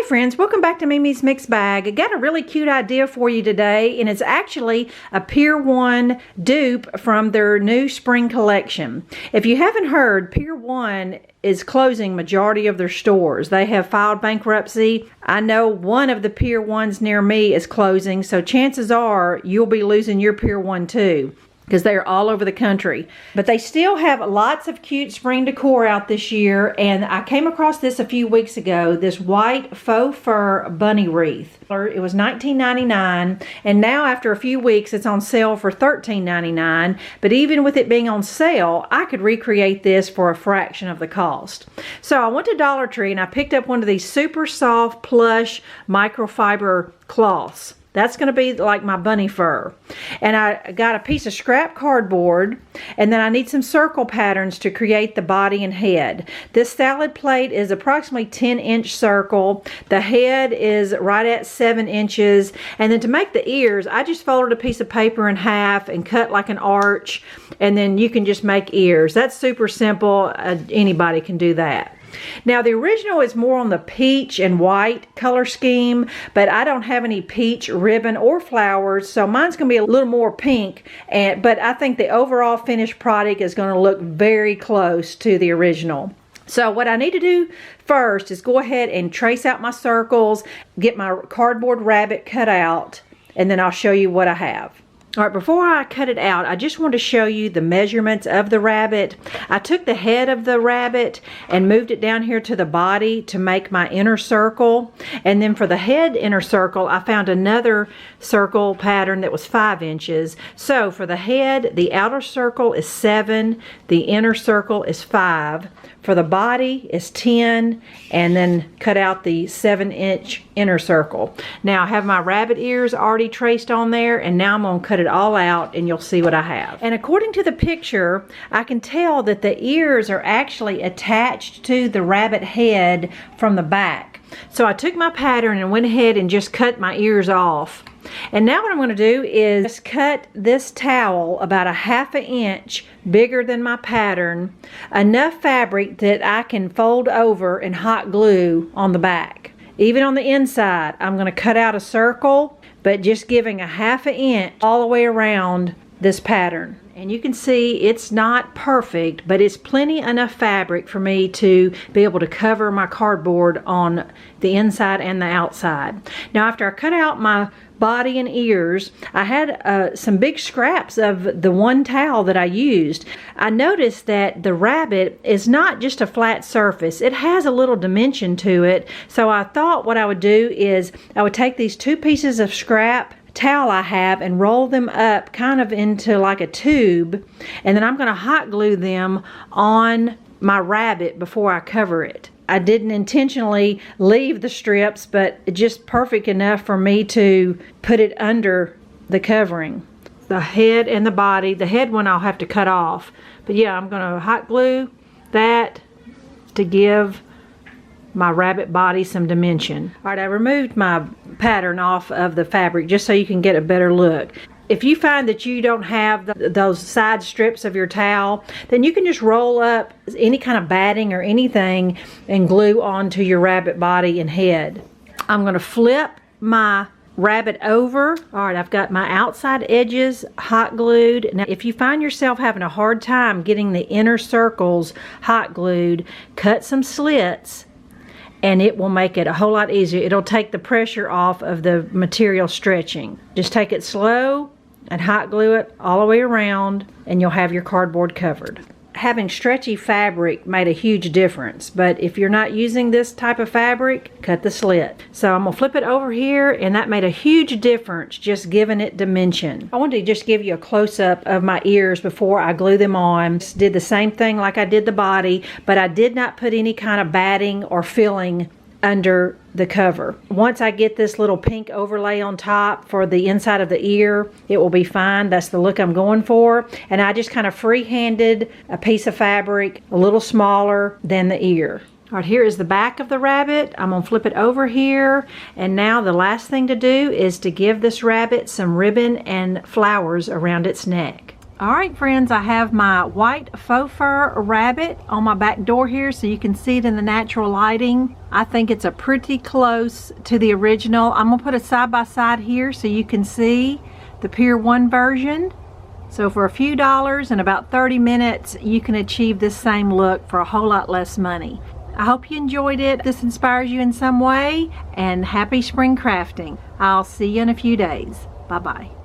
friends, welcome back to Mimi's Mixed Bag. I got a really cute idea for you today, and it's actually a Pier 1 dupe from their new spring collection. If you haven't heard, Pier 1 is closing majority of their stores. They have filed bankruptcy. I know one of the Pier 1s near me is closing, so chances are you'll be losing your Pier 1 too, because they're all over the country. But they still have lots of cute spring decor out this year, and I came across this a few weeks ago, this white faux fur bunny wreath. It was $19.99, and now after a few weeks it's on sale for $13.99, but even with it being on sale, I could recreate this for a fraction of the cost. So I went to Dollar Tree and I picked up one of these super soft plush microfiber cloths. That's going to be like my bunny fur. And I got a piece of scrap cardboard, and then I need some circle patterns to create the body and head. This salad plate is approximately 10-inch circle. The head is right at 7 inches. And then to make the ears, I just folded a piece of paper in half and cut like an arch, and then you can just make ears. That's super simple. Anybody can do that. Now the original is more on the peach and white color scheme, but I don't have any peach ribbon or flowers, so mine's going to be a little more pink, but I think the overall finished product is going to look very close to the original. So what I need to do first is go ahead and trace out my circles, get my cardboard rabbit cut out, and then I'll show you what I have. All right, before I cut it out, I just want to show you the measurements of the rabbit. I took the head of the rabbit and moved it down here to the body to make my inner circle. And then for the head inner circle, I found another circle pattern that was 5 inches. So for the head, the outer circle is 7, the inner circle is 5. For the body is 10, and then cut out the 7-inch inner circle. Now I have my rabbit ears already traced on there, and now I'm going to cut it all out and you'll see what I have. And according to the picture, I can tell that the ears are actually attached to the rabbit head from the back. So I took my pattern and went ahead and just cut my ears off. And now what I'm going to do is cut this towel about a ½ inch bigger than my pattern, enough fabric that I can fold over and hot glue on the back. Even on the inside, I'm going to cut out a circle, but just giving a ½ inch all the way around this pattern. And you can see it's not perfect, but it's plenty enough fabric for me to be able to cover my cardboard on the inside and the outside. Now after I cut out my body and ears, I had some big scraps of the one towel that I used. I noticed that the rabbit is not just a flat surface. It has a little dimension to it. So I thought what I would do is I would take these 2 pieces of scrap towel I have and roll them up kind of into like a tube, and then I'm going to hot glue them on my rabbit before I cover it. I didn't intentionally leave the strips, but just perfect enough for me to put it under the covering. The head and the body, the head one I'll have to cut off, but yeah, I'm going to hot glue that to give my rabbit body some dimension. All right, I removed my pattern off of the fabric just so you can get a better look. If you find that you don't have those side strips of your towel, then you can just roll up any kind of batting or anything and glue onto your rabbit body and head. I'm going to flip my rabbit over. All right, I've got my outside edges hot glued. Now, if you find yourself having a hard time getting the inner circles hot glued, cut some slits, and it will make it a whole lot easier. It'll take the pressure off of the material stretching. Just take it slow and hot glue it all the way around, and you'll have your cardboard covered. Having stretchy fabric made a huge difference, but if you're not using this type of fabric, cut the slit. So I'm gonna flip it over here, and that made a huge difference, just giving it dimension. I wanted to just give you a close-up of my ears before I glue them on. Just did the same thing like I did the body, but I did not put any kind of batting or filling under the cover. Once I get this little pink overlay on top for the inside of the ear, it will be fine. That's the look I'm going for. And I just kind of free-handed a piece of fabric a little smaller than the ear. All right, here is the back of the rabbit. I'm gonna flip it over here. And now the last thing to do is to give this rabbit some ribbon and flowers around its neck. Alright friends, I have my white faux fur rabbit on my back door here so you can see it in the natural lighting. I think it's a pretty close to the original. I'm going to put a side by side here so you can see the Pier 1 version. So for a few dollars and about 30 minutes, you can achieve this same look for a whole lot less money. I hope you enjoyed it. This inspires you in some way, and happy spring crafting. I'll see you in a few days. Bye-bye.